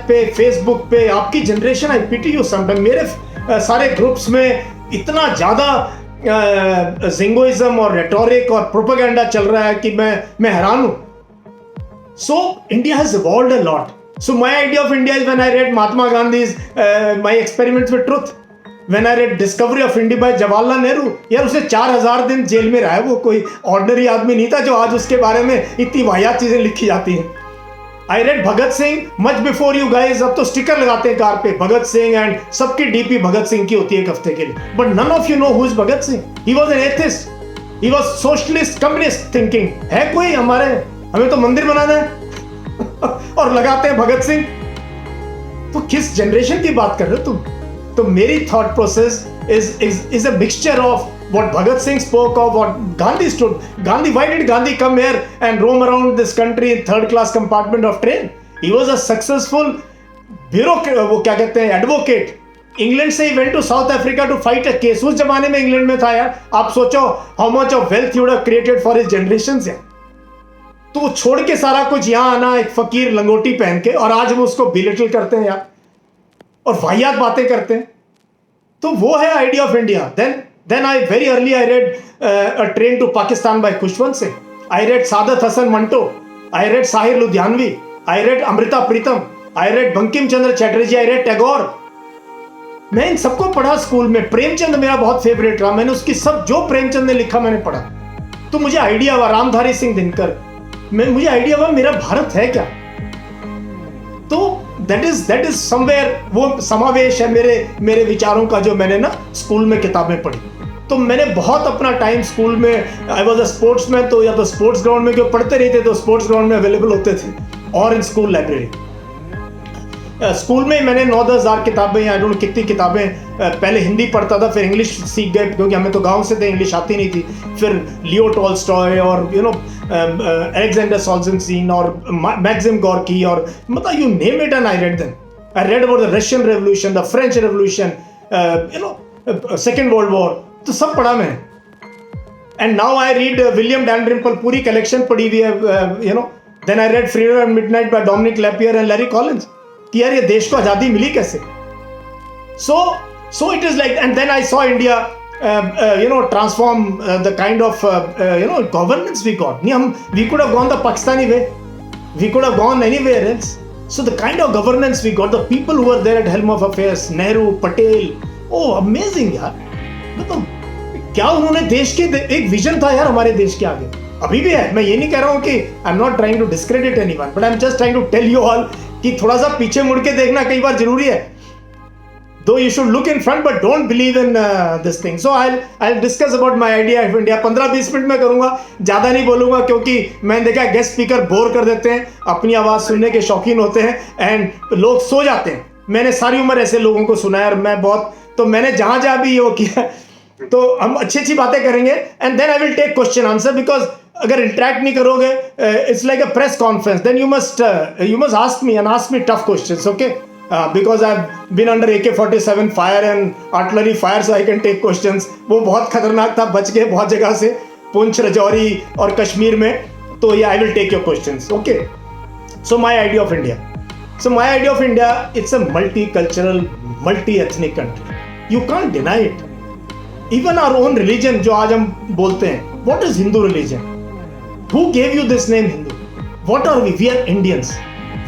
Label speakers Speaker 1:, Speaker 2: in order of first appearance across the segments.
Speaker 1: WhatsApp पे, Facebook पे, आपकी generation, I pity you sometime, मेरे सारे ग्रुप्स में इतना ज़्यादा जिंगोइज्म और रेटोरिक और प्रोपेगेंडा चल रहा है कि मैं हैरान हूँ. So India has evolved a lot. So my idea of India is when I read Mahatma Gandhi's My Experiments with Truth, when I read Discovery of India by Jawaharlal Nehru. यार उसे 4000 दिन जेल में रहा है, वो कोई ordinary आदमी नहीं था जो आज उसके बारे में इतनी वाहियात चीजें लिखी जाती हैं. I read Bhagat Singh much before you guys. अब तो स्टिकर लगाते हैं कार पे भगत सिंह, एंड सबकी डीपी भगत सिंह की होती है एक हफ्ते के लिए. But none of you know who is Bhagat Singh. He was an atheist, he was socialist communist thinking. है कोई हमारे, हमें तो मंदिर बनाना है और लगाते हैं भगत सिंह. तो किस जनरेशन की बात कर रहे हो तुम? तो मेरी thought process is a mixture of what Bhagat Singh spoke of, what Gandhi stood. Why did Gandhi come here and roam around this country in third class compartment of train? He was a successful bureaucrat, वो क्या कहते हैं, advocate. England से he went to South Africa to fight a case. उस जमाने में England में था यार. आप सोचो how much of wealth you would have created for his generations यार. तो वो छोड़ के सारा कुछ यहाँ आना एक फकीर लंगोटी पहन के, और आज हम उसको बिलिटल करते हैं यार और वाहियात बातें करते हैं. तो वो है idea of India. Then I very early I read a train to Pakistan by Khushwant Singh. I read Saadat Hasan Manto. I read Sahir Ludhianvi. I read Amrita Pritam. I read Bankim Chandra Chatterjee. I read Tagore. मैं इन सबको पढ़ा स्कूल में. प्रेमचंद मेरा बहुत फेवरेट रहा. मैंने उसकी सब जो प्रेमचंद ने लिखा मैंने पढ़ा. तो मुझे आइडिया हुआ, रामधारी सिंह दिनकर, मुझे आइडिया हुआ मेरा भारत है क्या. तो दैट इज समवेयर वो समावेश है मेरे विचारों का जो मैंने ना स्कूल में किताबें पढ़ी. तो मैंने बहुत अपना टाइम स्कूल में, आई वॉज अ स्पोर्ट्समैन, तो या तो स्पोर्ट्स ग्राउंड में क्यों पढ़ते रहते तो स्पोर्ट्स ग्राउंड में अवेलेबल होते थे, और इन स्कूल लाइब्रेरी. स्कूल में मैंने 9-10 हज़ार किताबें, आई डोंट कितनी किताबें, पहले हिंदी पढ़ता था, फिर इंग्लिश सीख गए क्योंकि हमें तो गांव से थे, इंग्लिश आती नहीं थी. फिर लियो टॉल्स्टॉय और अलेक्जेंडर सोल्जेनसिन और मैक्सिम गोर्की और मतलब you name it and I read them. I read about the Russian revolution, the French revolution, second world war, तो सब पढ़ा मैंने. And now I read William Dalrymple, पूरी कलेक्शन पढ़ी हुई है. Then I read Freedom at Midnight by Dominique Lapierre and Larry Collins. कि यार ये देश को आजादी मिली कैसे. so it is like, and then I saw India transform the kind of governance we got. We could have gone the Pakistani way, we could have gone anywhere else. So the kind of governance we got, the people who were there at helm of affairs, Nehru, Patel, oh amazing यार. मतलब क्या उन्होंने देश के, एक vision था यार हमारे देश के आगे, अभी भी है. मैं ये नहीं कह रहा हूँ कि I am not trying to discredit anyone, but I am just trying to tell you all कि थोड़ा सा पीछे मुड़ के देखना कई बार जरूरी है. दो you should look in front but don't believe in this thing. So I discuss about my idea of India. 15-20 minute में करूंगा, ज्यादा नहीं बोलूंगा, क्योंकि मैंने देखा गेस्ट स्पीकर बोर कर देते हैं, अपनी आवाज सुनने के शौकीन होते हैं एंड लोग सो जाते हैं. मैंने सारी उम्र ऐसे लोगों को सुना है और मैं बहुत, तो मैंने जहां जहां भी ये किया, तो हम अच्छी अच्छी बातें करेंगे and then I will take question answer. Because अगर इंटरेक्ट नहीं करोगे, it's like a press conference, then you must ask me and ask me tough questions, okay? Because I've been under AK-47 fire and artillery fire, so I can take questions. वो बहुत खतरनाक था, बच गए बहुत जगह से, पुंछ, रजौरी और कश्मीर में. तो yeah, I will take your questions, okay? So my idea of India, it's a multicultural, multi-ethnic country. You can't deny it. Even our own religion, जो आज हम बोलते हैं, what is Hindu religion? Who gave you this name Hindu? What are we? We are Indians.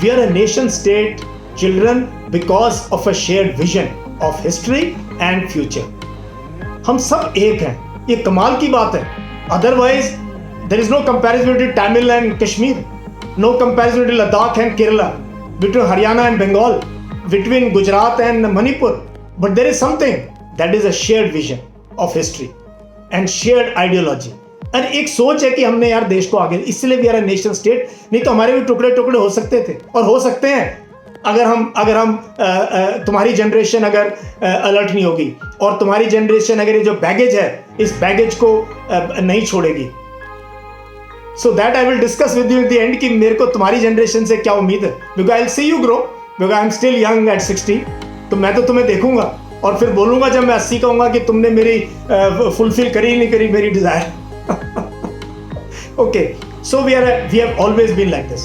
Speaker 1: We are a nation state children because of a shared vision of history and future. हम सब एक हैं, ये कमाल की बात है. Otherwise, there is no comparison between Tamil and Kashmir, no comparison between Ladakh and Kerala, between Haryana and Bengal, between Gujarat and Manipur. But there is something that is a shared vision of history and shared ideology. और एक सोच है कि हमने यार देश को आगे, इसलिए भी यार नेशन स्टेट, नहीं तो हमारे भी टुकड़े टुकड़े हो सकते थे और हो सकते हैं अगर हम तुम्हारी जनरेशन अगर अलर्ट नहीं होगी, और तुम्हारी जनरेशन अगर ये जो बैगेज है इस बैगेज को नहीं छोड़ेगी. So that I will discuss with you at the end कि मेरे को तुम्हारी जनरेशन से क्या उम्मीद है. Because I will see you grow, because I am still young eight 60. तो मैं तो तुम्हें देखूंगा और फिर बोलूंगा जब मैं 80 कहूंगा कि तुमने मेरी फुलफिल करी नहीं करी मेरी Dzire. Okay, so we have always been like this.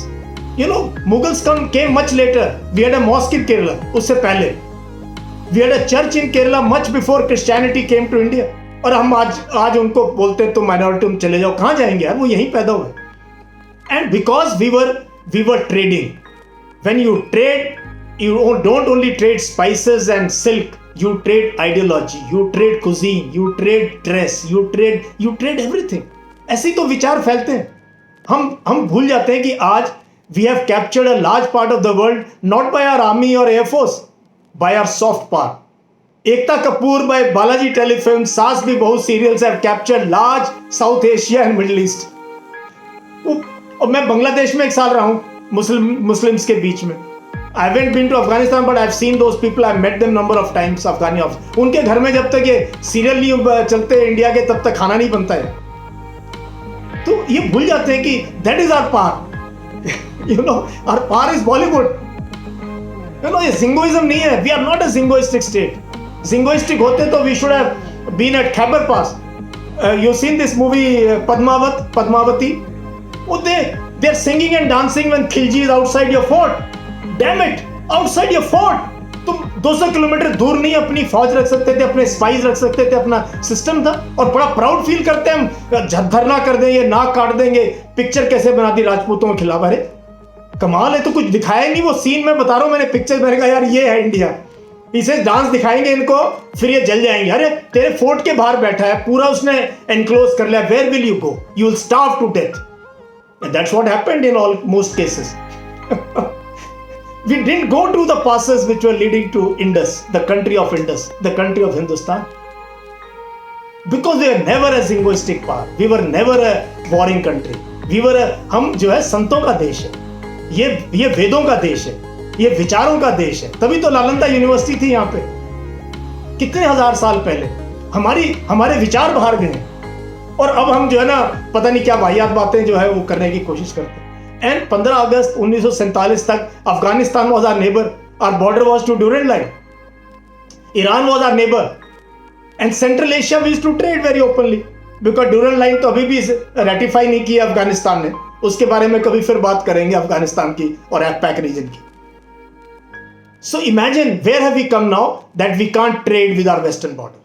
Speaker 1: Mughals came much later. We had a mosque in Kerala, उससे पहले. We had a church in Kerala much before Christianity came to India. और हम आज उनको बोलते हैं तो minority में चले जाओ. कहाँ जाएंगे यार, वो यहीं पैदा हुए. And because we were trading. When you trade, you don't only trade spices and silk. You trade ideology, you trade cuisine, you trade dress, you trade everything. ऐसे तो विचार फैलते हैं. हम भूल जाते हैं कि आज we have captured a large part of the world not by our army or air force, by our soft power. Ekta Kapoor by Balaji Telefilm, Saas Bhi Bahu serials have captured large South Asia and Middle East. और मैं बांग्लादेश में 1 साल रहा हूँ Muslims के बीच में. I haven't been to Afghanistan, but I've seen those people. I've met them number of times. Afghani. उनके घर में जब तक ये सीरियल नहीं चलते इंडिया के, तब तक खाना नहीं बनता है. तो ये भूल जाते हैं कि that is our power. Our power is Bollywood. ये जिंगोइज्म नहीं है. We are not a jingoistic state. Jingoistic होते तो we should have been at Khyber Pass. You've seen this movie Padmavati? Oh, they're singing and dancing when Khilji is outside your fort. Damn it! Outside your fort! तुम 200 kilometre दूर नहीं अपनी फौज रख सकते थे, अपने स्पाइस रख सकते थे, अपना सिस्टम था. और बड़ा प्राउड फील करते हैं हम, धरना कर देंगे, नाक काट देंगे. पिक्चर कैसे बना दी राजपूतों के खिलाफ. अरे कमाल है. तो कुछ दिखाया नहीं. वो सीन मैं बता रहा हूँ, मैंने पिक्चर मैंने कहा यार ये है इंडिया. इसे डांस दिखाएंगे इनको, फिर ये जल जाएंगे. अरे तेरे फोर्ट के बाहर बैठा है, पूरा उसने एनक्लोज कर लिया. Where will you go? You will starve to death. That's what happened in most cases. We didn't go to the passes which were leading to Indus, the country of Indus, the country of Hindustan. Because we were never a jingoistic power. We were never a warring country. हम जो है संतों का देश है. ये वेदों का देश है. ये विचारों का देश है. तभी तो नालंदा यूनिवर्सिटी थी यहाँ पे. कितने हजार साल पहले हमारे विचार बाहर गए. और अब हम जो है ना पता नहीं क्या वाहियात बातें जो है वो करने की कोशिश करते हैं. एंड 15 अगस्त 1947 तक Afghanistan was our neighbour. Our border was to Durand line. Iran was our neighbour. And Central Asia we used to trade very openly. Because Durand line तो अभी भी रेटिफाई नहीं की अफगानिस्तान ने. उसके बारे में कभी फिर बात करेंगे अफगानिस्तान की और एफपैक रीजन की. So imagine where have we come now that we can't trade with our western border.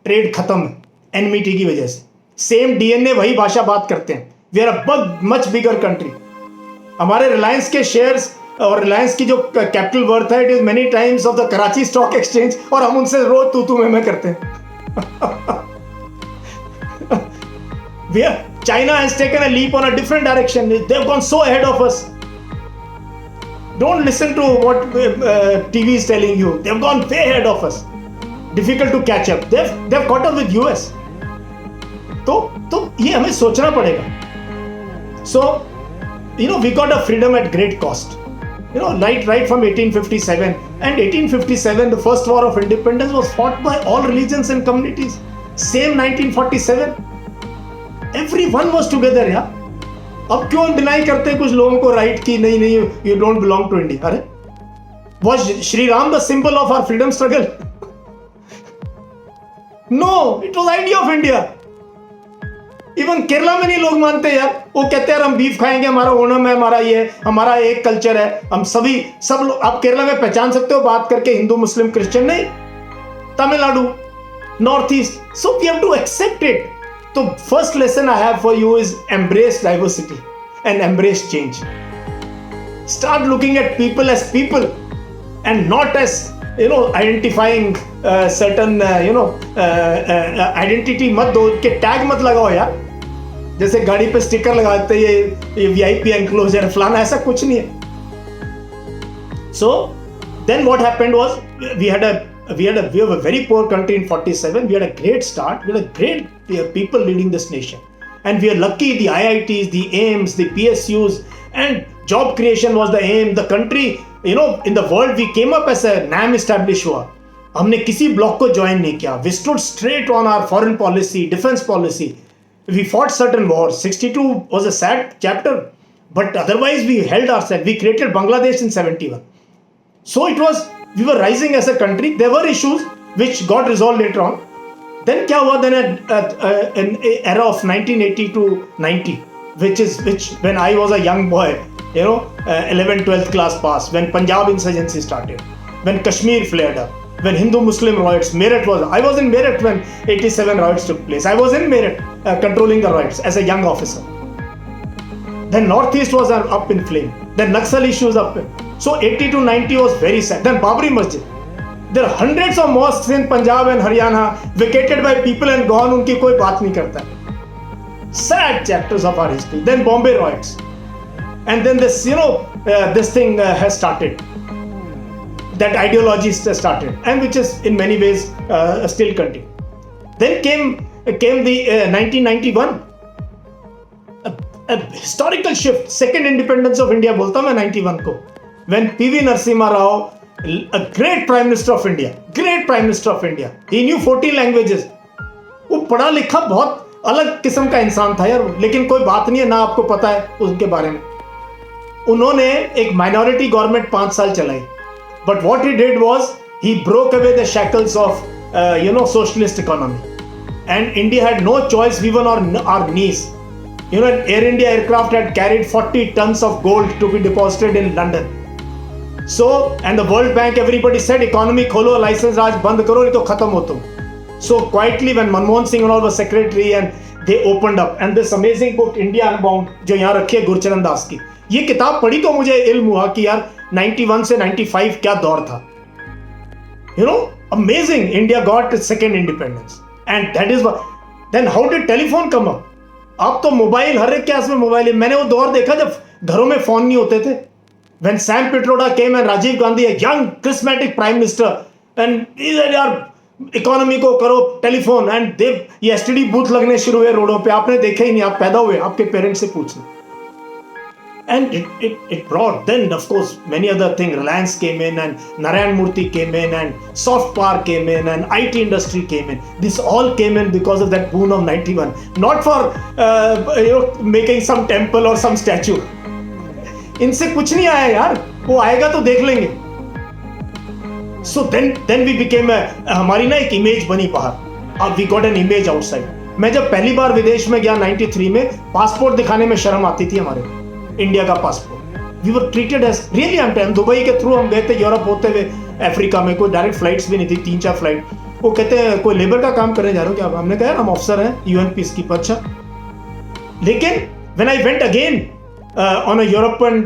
Speaker 1: Trade खत्म है एनमिटी की वजह से. सेम डीएनए, वही भाषा बात करते हैं. We are a much bigger country. हमारे रिलायंस के शेयर्स और रिलायंस की जो कैपिटल वर्थ है, it is many times of the Karachi stock exchange. और हम उनसे रोज तू मैं करते हैं. China has taken a leap on a different direction. They've gone so ahead of us. Don't listen to what TV is telling you. They've gone way ahead of us. Difficult to catch up. They've caught up with US. तो ये हमें सोचना पड़ेगा. So, we got a freedom at great cost. Right from 1857. And 1857, the first war of independence was fought by all religions and communities. Same 1947. Everyone was together, यार. अब क्यों deny करते हैं कुछ लोगों को राइट की नहीं you don't belong to India. अरे was Shri Ram the symbol of our freedom struggle? No, it was idea of India. Even Kerala में नहीं लोग मानते यार. वो कहते हैं हम बीफ खाएंगे, हमारा ओणम है, हमारा ये हमारा एक कल्चर है. हम सब लोग आप केरला में पहचान सकते हो बात करके, हिंदू मुस्लिम क्रिश्चियन नहीं. Tamil Nadu, north east. So we have to accept it. तो first lesson I have for you is embrace diversity and embrace change. Start looking at people as people and not as identifying certain identity. मत दो के tag मत लगाओ यार. जैसे गाड़ी पे स्टिकर लगाते ये वीआईपी एनक्लोजर फलाना, ऐसा कुछ नहीं है. So then what happened was we were a very poor country in 47. We had a great start. We had a great people leading this nation, and we are lucky. The IITs, the AIIMS, the PSUs, and job creation was the aim. The country, in the world, we came up as a NAM established हुआ. हमने किसी block को join नहीं किया. We stood straight on our foreign policy, defense policy. We fought certain wars. 62 was a sad chapter, but otherwise we held ourselves. We created Bangladesh in 71. So we were rising as a country. There were issues which got resolved later on. Then क्या हुआ? Then an era of 1980 to 90. which when I was a young boy, 11th, 12th class pass, when Punjab insurgency started, when Kashmir flared up, when Hindu-Muslim riots, I was in Meerut when 87 riots took place. I was in Meerut controlling the riots as a young officer. Then Northeast was up in flame. Then Naxal issues up. So 80 to 90 was very sad. Then Babri Masjid. There are hundreds of mosques in Punjab and Haryana vacated by people and gone. उनकी कोई बात नहीं करता. Sad chapters of our history. Then Bombay riots. And then this, this thing has started. That ideology started, and which is in many ways still continuing. Then came the 1991, a historical shift, second independence of India. बोलता हूँ मैं 91 को, when P.V. Narasimha Rao, a great Prime Minister of India, he knew 40 languages. वो पढ़ा लिखा बहुत अलग किस्म का इंसान था यार, लेकिन कोई बात नहीं है ना, आपको पता है उनके बारे में. उन्होंने एक माइनॉरिटी गवर्नमेंट 5 साल चलाई. But what he did was, he broke away the shackles of, socialist economy. And India had no choice, we were on our knees. Air India aircraft had carried 40 tons of gold to be deposited in London. So, and the World Bank, everybody said, economy kholo, license raj band karo, nahi to khatam ho tum. So quietly, when Manmohan Singh and all was secretary, and they opened up. And this amazing book, India Unbound, जो यहाँ रखी है गुरचरण दास की, ये किताब पढ़ी तो मुझे इल्म हुआ कि यार 91 से 95 क्या दौर था. Amazing. India got its second independence, and that is what. Then how did telephone come up? अब तो मोबाइल, हर एक के हाथ में मोबाइल है. मैंने वो दौर देखा जब घरों में फोन नहीं होते थे. When Sam Pitroda came and Rajiv Gandhi, a young charismatic prime minister, and he said यार इकोनॉमी को करो टेलीफोन, एंड ये एसटीडी बूथ लगने शुरू हुए रोडों पे. आपने देखे ही नहीं, आप पैदा हुए, आपके पेरेंट्स से पूछना. And it brought, then of course many other things. Reliance came in, and Narayan Murthy came in, and soft power came in, and IT industry came in. This all came in because of that boon of 91. Not for making some temple or some statue. इनसे कुछ नहीं आया यार, वो आएगा तो देख लेंगे. So then we became हमारी ना एक इमेज बनी बाहर. अब we got an image outside. मैं जब पहली बार विदेश में गया 93 में, पासपोर्ट दिखाने में शर्म आती थी हमारे, इंडिया का passport. We were treated as really untimed. Dubai के थ्रू हम गए थे यूरोप होते हुए, अफ्रीका में कोई डायरेक्ट फ्लाइट्स भी नहीं थी, 3-4 फ्लाइट. वो कहते हैं कोई लेबर का काम करने जा रहे हो क्या? हमने कहा हम ऑफिसर हैं यूएन पीस कीपर. अच्छा. लेकिन when I went again on a European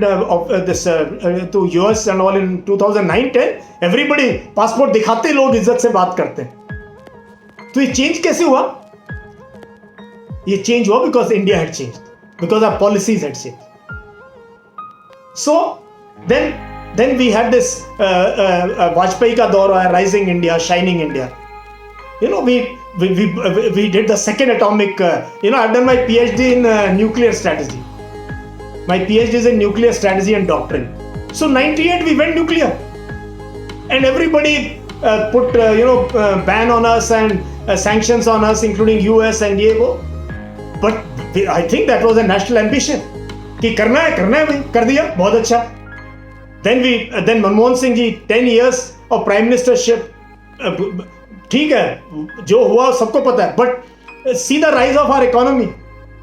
Speaker 1: to US and all in 2009-10, everybody passport दिखाते लोग इज्जत से बात करते हैं. तो ये चेंज कैसे हुआ? ये चेंज हुआ because India had changed, because our policies had changed. So then we had this Vajpayee का दौर आया, Rising India, Shining India. We did the second atomic. I've done my PhD in nuclear strategy. My PhD is in nuclear strategy and doctrine. So 98 we went nuclear, and everybody put ban on us and sanctions on us, including US and ये. But I think that was a national ambition कि करना है भाई, कर दिया, बहुत अच्छा. Then Manmohan Singh ji, 10 years of prime ministership, ठीक है, जो हुआ सबको पता है. But see the rise of our economy.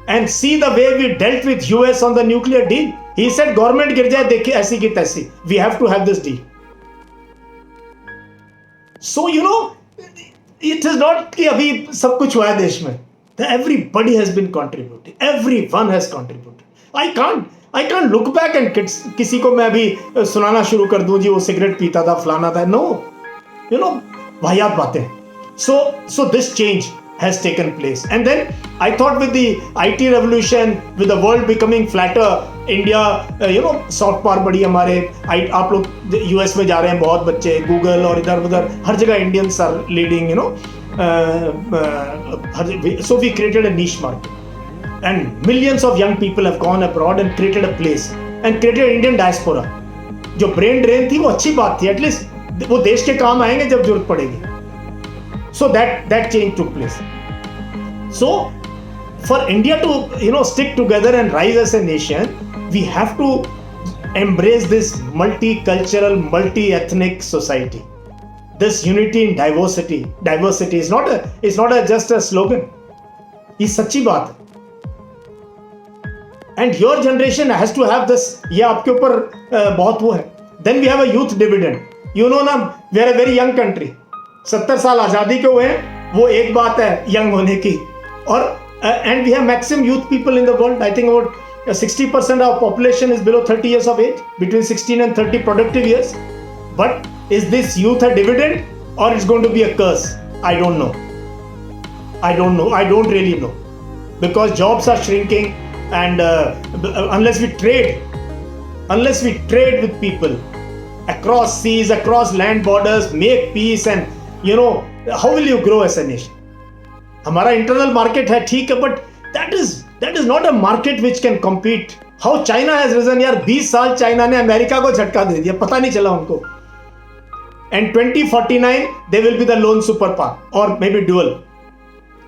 Speaker 1: And see the way we dealt with US on the nuclear deal. He said government गिर जाए देखिए ऐसी की तैसी. We have to have this deal. So it is not कि अभी सब कुछ हुआ है देश में. Everybody has been contributing. Everyone has contributed. I can't look back and किसी को मैं अभी सुनाना शुरू कर दूं जी वो सिगरेट पीता था, फलाना था. No, वाहियात बातें. So this change has taken place. And then I thought with the IT revolution, with the world becoming flatter, India, soft power बढ़ी हमारे. आप लोग US में जा रहे हैं बहुत बच्चे, Google और इधर उधर हर जगह Indians are leading, so we created a niche market, and millions of young people have gone abroad and created a place and created Indian diaspora. जो brain drain थी वो अच्छी बात थी, at least वो देश के काम आएंगे जब जरूरत पड़ेगी. So that change took place. So for India to stick together and rise as a nation, we have to embrace this multicultural, multi-ethnic society. This unity in diversity. Diversity is not just a slogan. ये सच्ची बात है. And your generation has to have this, ये आपके ऊपर बहुत वो है. Then we have a youth dividend. You know ना, we are a very young country. 70 साल आज़ादी के हुए हैं, वो एक बात है यंग होने की. और and we have maximum youth people in the world. I think about 60% of population is below 30 years of age, between 16 and 30 productive years. But is this youth a dividend or it's going to be a curse? I don't know. I don't really know, because jobs are shrinking, and unless we trade with people across seas, across land borders, make peace, and how will you grow as a nation? हमारा internal market है, ठीक है, but that is not a market which can compete. How China has risen यार, 20 साल China ने America को झटका दे दिया, पता नहीं चला उनको. And 2049 they will be the lone superpower or maybe dual.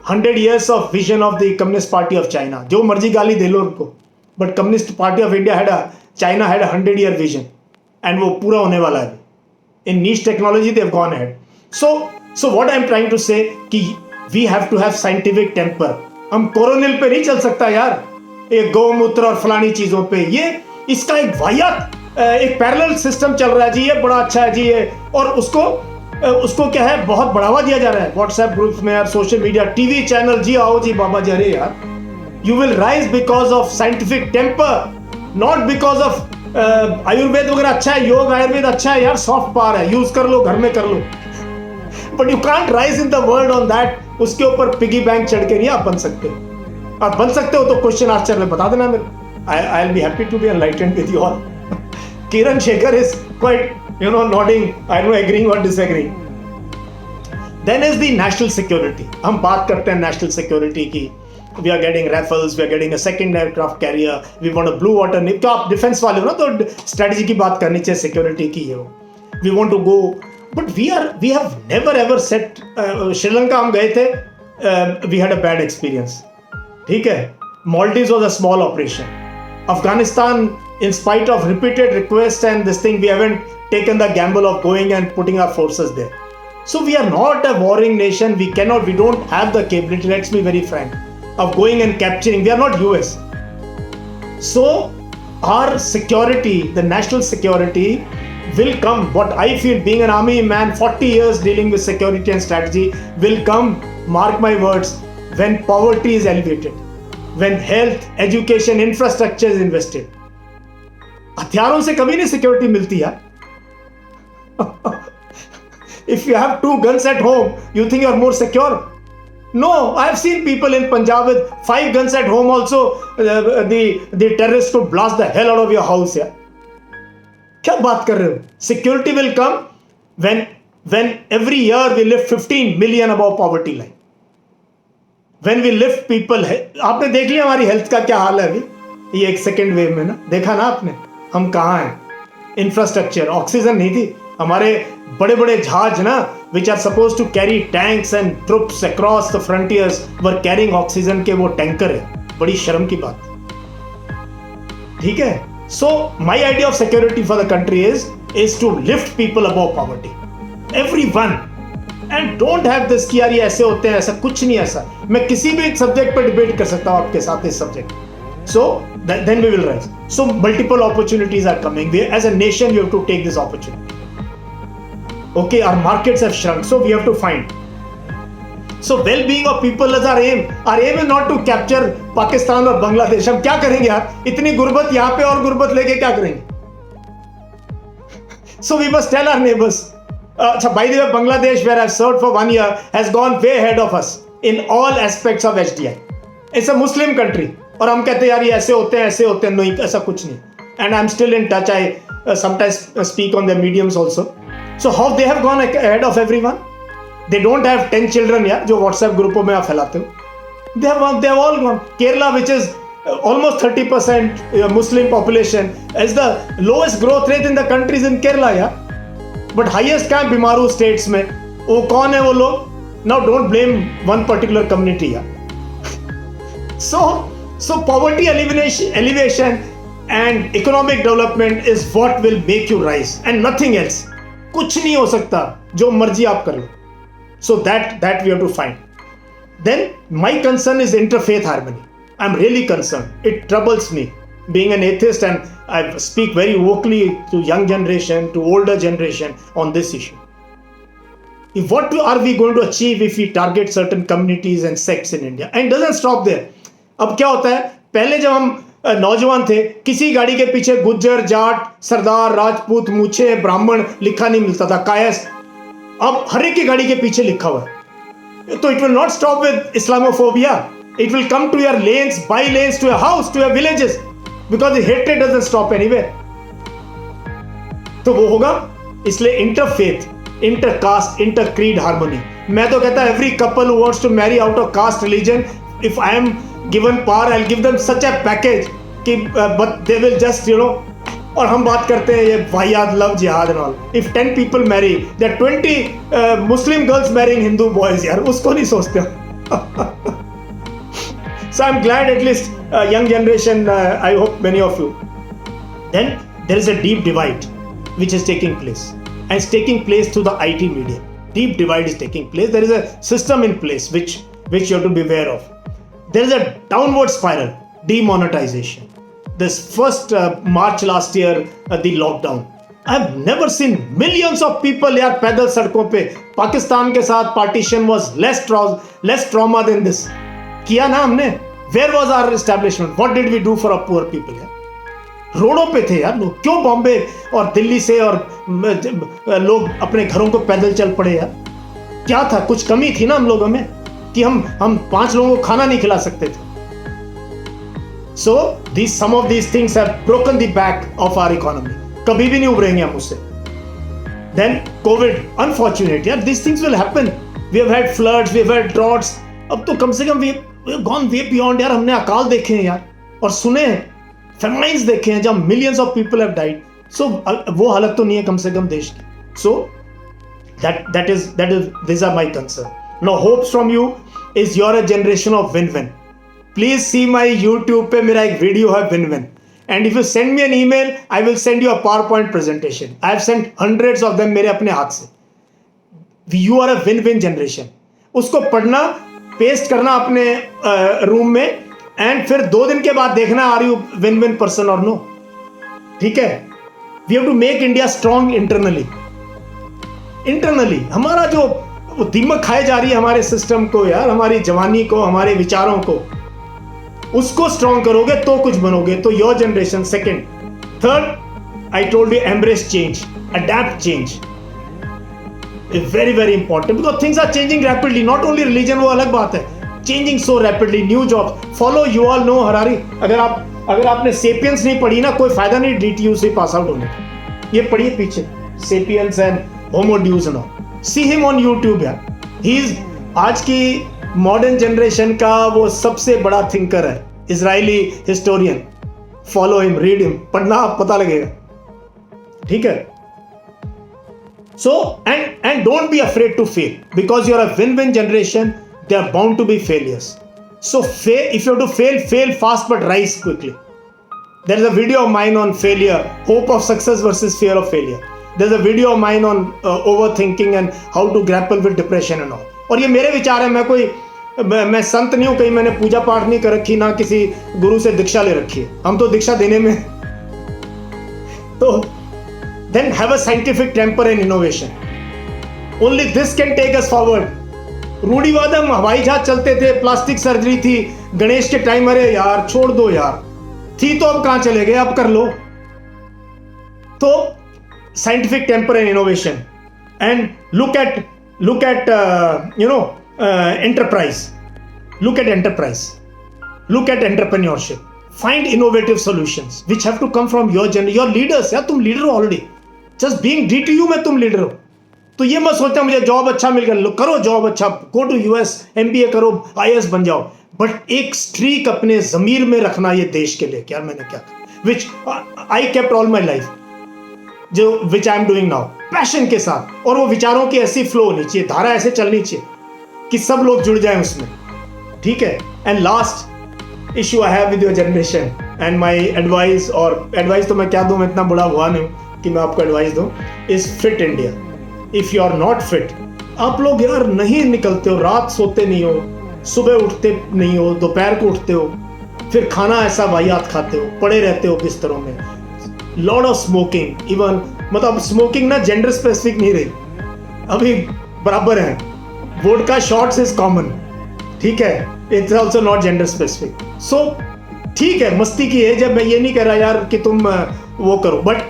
Speaker 1: 100 years of vision of the Communist Party of China. जो मर्जी गाली दे लो उनको, but Communist Party of India China had a 100-year vision, and वो पूरा होने वाला है. In niche technology they have gone ahead. So what I am trying to say कि we have to have scientific temper. हम कोरोनिल पे नहीं चल सकता यार, एक गौमूत्र और फलानी चीजों पे. ये इसका एक वाहियात एक पैरेलल सिस्टम चल रहा है जी, ये बड़ा अच्छा है जी ये, और उसको क्या है, बहुत बढ़ावा दिया जा रहा है व्हाट्सएप ग्रुप्स में यार, सोशल मीडिया, टीवी चैनल, जी आओ जी बाबा जी. अरे यार, you will rise because of scientific temper, not because of Ayurveda वगैरह अच्छा है, योग आयुर्वेद अच्छा है यार, सॉफ्ट पावर है, यूज कर लो, घर में कर लो. But you can't rise in the world on that. उसके ऊपर पिगी बैंक चढ़ के नहीं आप बन सकते. आप बन सकते हो तो क्वेश्चन आंसर में बता देना मेरे. I will be happy to be enlightened with you all. Kiran Shekhar is quite nodding, I know, agreeing और disagreeing. Then is the national security. हम बात करते हैं नेशनल सिक्योरिटी की. We are getting rifles, we are getting a second aircraft carrier, we want a blue water navy. तो आप defence वाले हो ना, तो स्ट्रेटजी की बात करनी चाहिए, सिक्योरिटी की है वो. We want to go, but we have never ever set. Sri Lanka हम गए थे, we had a bad experience. ठीक है. Maldives was a small operation. Afghanistan, in spite of repeated requests and this thing, we haven't taken the gamble of going and putting our forces there. So we are not a warring nation. We don't have the capability, let's be very frank, of going and capturing. We are not US. So our security, the national security, will come. What I feel, being an army man, 40 years dealing with security and strategy, will come, mark my words, when poverty is elevated, when health, education, infrastructure is invested. हथियारों से कभी नहीं security मिलती यार. If you have 2 guns at home, you think you are more secure? No, I have seen people in Punjab with 5 guns at home also. The terrorists could blast the hell out of your house यार. क्या बात कर रहे हो? Security will come when every year we lift 15 million above poverty line. When we lift people, आपने देख लिया हमारी हेल्थ का क्या हाल है अभी, ये एक सेकेंड वेव में ना, देखा ना आपने हम कहाँ हैं. इंफ्रास्ट्रक्चर, ऑक्सीजन नहीं थी. हमारे बड़े बड़े जहाज ना, which are supposed to carry tanks and troops across the frontiers, were carrying oxygen के वो टैंकर है. बड़ी शर्म की बात. ठीक है. So my idea of security for the country is to lift people above poverty, everyone, and don't have this कि यार ये ऐसे होते हैं, ऐसा कुछ नहीं. ऐसा मैं किसी भी सब्जेक्ट पर डिबेट कर सकता हूँ आपके साथ इस subject. So then we will rise. So multiple opportunities are coming. We as a nation we have to take this opportunity. Okay, our markets have shrunk, so we have to find. So well-being of people is our aim. Our aim is not to capture Pakistan और बांग्लादेश. हम क्या करेंगे यार, इतनी गुर्बत यहाँ पे, और गुर्बत लेके क्या करेंगे? So we must tell our neighbors. अच्छा, by the way, Bangladesh, where I've served for 1 year, has gone way ahead of us in all aspects of HDI. It's a Muslim country. और हम कहते हैं यार ये ऐसे होते हैं. नहीं, ऐसा कुछ नहीं. And I'm still in touch. I sometimes speak on their mediums also. So how they have gone ahead of everyone? They don't have 10 children यार, जो WhatsApp ग्रुपों में आप फैलाते हो. They have all gone. Kerala, which is almost 30% Muslim population, is the lowest growth rate in the countries in Kerala यार. But highest क्या बीमारू states में, वो कौन है वो लोग? Now don't blame one particular community यार. So poverty elevation and economic development is what will make you rise and nothing else. कुछ नहीं हो सकता, जो मर्जी आप कर लो. So that we have to find. Then my concern is interfaith harmony. I'm really concerned. It troubles me being an atheist, and I speak very vocally to young generation, to older generation on this issue. What are we going to achieve if we target certain communities and sects in India? And it doesn't stop there. अब क्या होता है, पहले जब हम नौजवान थे, किसी गाड़ी के पीछे गुज्जर, जाट, सरदार, राजपूत, मूछे, ब्राह्मण लिखा नहीं मिलता था, कायस्थ. अब हर एक की गाड़ी के पीछे लिखा हुआ है. तो it will not stop with Islamophobia. It will come to your lanes, by lanes, to your house, to your villages, because the hatred doesn't stop anywhere. तो वो होगा. इसलिए इंटरफेथ, इंटरकास्ट, इंटरक्रीड हार्मनी. मैं तो कहता every couple who wants to marry out of caste religion, if I am given power, I'll give them such a package कि but they will just, you know. और हम बात करते हैं ये वाहियात लव जिहाद and all. If 10 people marry, there are 20 Muslim girls marrying Hindu boys. यार उसको नहीं सोचते. So I'm glad at least young generation, I hope many of you. Then there is a deep divide which is taking place, and it's taking place through the IT media. Deep divide is taking place. There is a system in place which you have to be aware of. There is a downward spiral, demonetization. This first March last year, the lockdown. I've never seen millions of people यार पैदल सड़कों पे. पाकिस्तान के साथ partition was less trauma than this. किया ना हमने. Where was our establishment? What did we do for our poor people? यार रोडों पे थे यार लोग. क्यों बॉम्बे और दिल्ली से और लोग अपने घरों को पैदल चल पड़े यार? क्या था? कुछ कमी थी ना हम लोगों में कि हम 5 लोगों को खाना नहीं खिला सकते थे. So some of these things have broken the back of our economy. कभी भी नहीं उभरेंगे हम उससे. Then COVID, unfortunate यार, these things will happen. We have had floods, we have had droughts. अब तो कम से कम we have gone way beyond यार. हमने अकाल देखे हैं यार और सुने हैं, famines देखे हैं जब millions of people have died. So वो हालत तो नहीं है कम से कम देश की. So that is these are my concern. Now hopes from you is you're a generation of win-win. Please see my YouTube पे मेरा एक वीडियो है win-win. And if you send me an email, I will send you a PowerPoint presentation. I have sent hundreds of them मेरे अपने हाथ से. You are a win-win generation. उसको पढ़ना, पेस्ट करना अपने रूम में, and फिर 2 दिन के बाद देखना are you win-win person or no. ठीक है? We have to make India strong internally. Internally हमारा जो दीमक खाए जा रही है हमारे सिस्टम को यार, हमारी जवानी को, हमारे विचारों को, उसको स्ट्रॉन्ग करोगे तो कुछ बनोगे. तो your generation. Second, third, I told you embrace change, adapt change. Very very important because things are changing rapidly. Not only religion, वो अलग बात है, changing so rapidly. New job follow. You all know Harari. अगर आपने sapiens नहीं पढ़ी ना, कोई फायदा नहीं DTU से पास आउट होने. ये पढ़िए पीछे, Sapiens and Homo Deus and all. See him on YouTube यार. ही इज आज की मॉडर्न जनरेशन का वो सबसे बड़ा थिंकर है, Israeli historian. Follow him, read him, पढ़ना, पता लगेगा. ठीक है? So and don't be afraid to fail because you are a win-win generation. They are bound to be failures. So if you have to fail fast but rise quickly. There is a video of mine on failure, hope of success versus fear of failure. There is a video of mine on overthinking and how to grapple with depression and all. और ये मेरे विचार है. मैं संत नहीं हूं, कहीं मैंने पूजा पाठ नहीं कर रखी, ना किसी गुरु से दीक्षा ले रखी है. हम तो दीक्षा देने में. तो then have a scientific temper and innovation. Only this can take us forward. रूढ़िवाद, हम हवाई जहाज चलते थे, प्लास्टिक सर्जरी थी गणेश के टाइम. अरे यार छोड़ दो यार, थी तो अब कहां चले गए, अब कर लो. तो scientific temper and innovation, and look at enterprise. Look at enterprise. Look at entrepreneurship. Find innovative solutions which have to come from your leaders. यार तुम लीडर हो ऑलरेडी. Just being DTU में तुम लीडर हो. तो ये मत सोचना मुझे जॉब अच्छा मिल गया. करो जॉब अच्छा, गो टू US, MBA करो, IAS बन जाओ. बट एक स्ट्रीक अपने जमीर में रखना ये देश के लिए. यार मैंने क्या, which I kept all my life, जो which I am doing now, passion के साथ. और वो विचारों की ऐसी फ्लो होनी चाहिए, धारा ऐसे चलनी चाहिए कि सब लोग जुड़ जाएं उसमें. ठीक है? And last issue I have with your generation and my advice, और एडवाइस तो मैं क्या दूं, मैं इतना बड़ा हुआ नहीं कि मैं आपको एडवाइस दूं, is fit India. If you are not fit, आप लोग यार नहीं निकलते हो, रात सोते नहीं हो, सुबह उठते नहीं हो, दोपहर को उठते हो, फिर खाना ऐसा वाहियात खाते हो, पड़े रहते हो बिस्तरों में, लॉट ऑफ स्मोकिंग, इवन मतलब स्मोकिंग ना जेंडर स्पेसिफिक नहीं रही, अभी बराबर है, वोडका शॉट्स इज कॉमन, ठीक है, it's also not gender specific. So ठीक है, मस्ती की एज है, मैं ये नहीं कह रहा यार कि तुम वो करो, but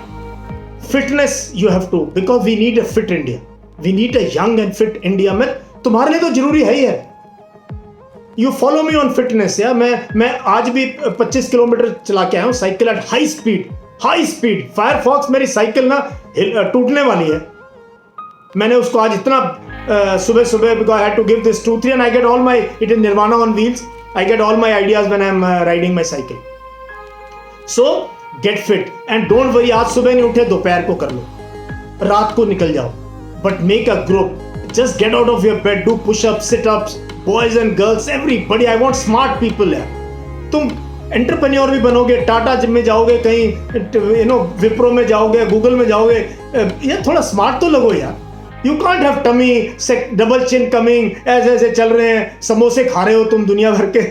Speaker 1: fitness you have to, because we need a fit India, we need a young and fit India. में तुम्हारे लिए तो जरूरी है ही है, you follow me on fitness यार। मैं आज भी 25 किलोमीटर चला के आया हूँ cycle at high speed, high speed. Firefox मेरी साइकिल ना टूटने वाली है, मैंने उसको आज इतना सुबह सुबह, because I had to give this 2-3 and I get all my, it is nirvana on wheels, I get all my ideas when I am riding my cycle. So get fit and don't worry, आज सुबह नहीं उठे दोपहर को कर लो, रात को निकल जाओ, but make a group, just get out of your bed, do push up, sit ups, boys and girls, everybody. I want smart people है। तुम एंटरप्रेन्योर भी बनोगे, टाटा जिम में जाओगे, कहीं विप्रो में जाओगे, गूगल में जाओगे, ये थोड़ा स्मार्ट तो लगो यार। You can't have tummy, double chin coming, ऐसे ऐसे चल रहे हैं, समोसे खा रहे हो तुम दुनिया भर के।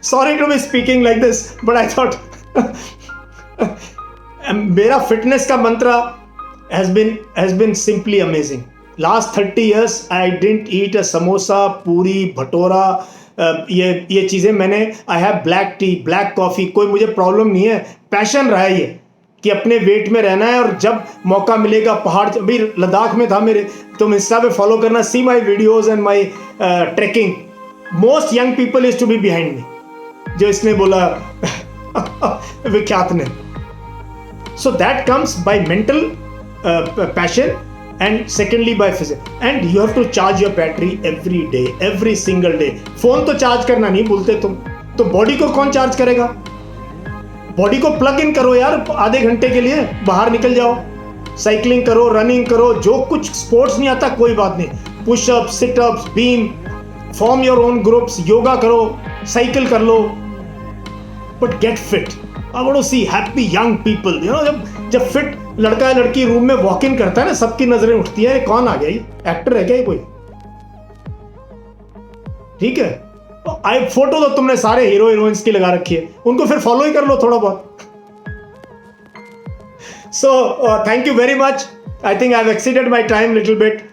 Speaker 1: Sorry to be speaking like this, but I thought मेरा फिटनेस का मंत्र has been simply amazing. Last 30 years I didn't eat a samosa, पूरी, भटोरा, ये चीज़ें मैंने, I have black tea, black coffee, कोई मुझे प्रॉब्लम नहीं है, पैशन रहा है ये कि अपने वेट में रहना है, और जब मौका मिलेगा पहाड़, अभी लद्दाख में था मेरे, तुम इंस्टा पे फॉलो करना, see my videos and my trekking, most young people is to be behind me, जो इसने बोला विख्यात ने। So that comes by mental passion, and secondly by physics, and you have to charge your battery every day, every single day. Phone तो charge करना नहीं भूलते तुम, तो बॉडी को कौन चार्ज करेगा? बॉडी को प्लग इन करो यार, आधे घंटे के लिए बाहर निकल जाओ, साइकिलिंग करो, रनिंग करो, जो कुछ स्पोर्ट्स नहीं आता कोई बात नहीं, pushup, situps, beam, form your own groups, yoga करो, साइकिल कर लो, but get fit. I want to see happy young people, you know, जब फिट लड़का या लड़की रूम में वॉक इन करता है ना, सबकी नजरें उठती है, कौन आ गया, ये एक्टर है क्या, ये कोई? ठीक है, आई फोटो तो तुमने सारे हीरो हीरोइंस की लगा रखी है, उनको फिर फॉलो ही कर लो थोड़ा बहुत। So thank you very much, I think I have exceeded my time little bit.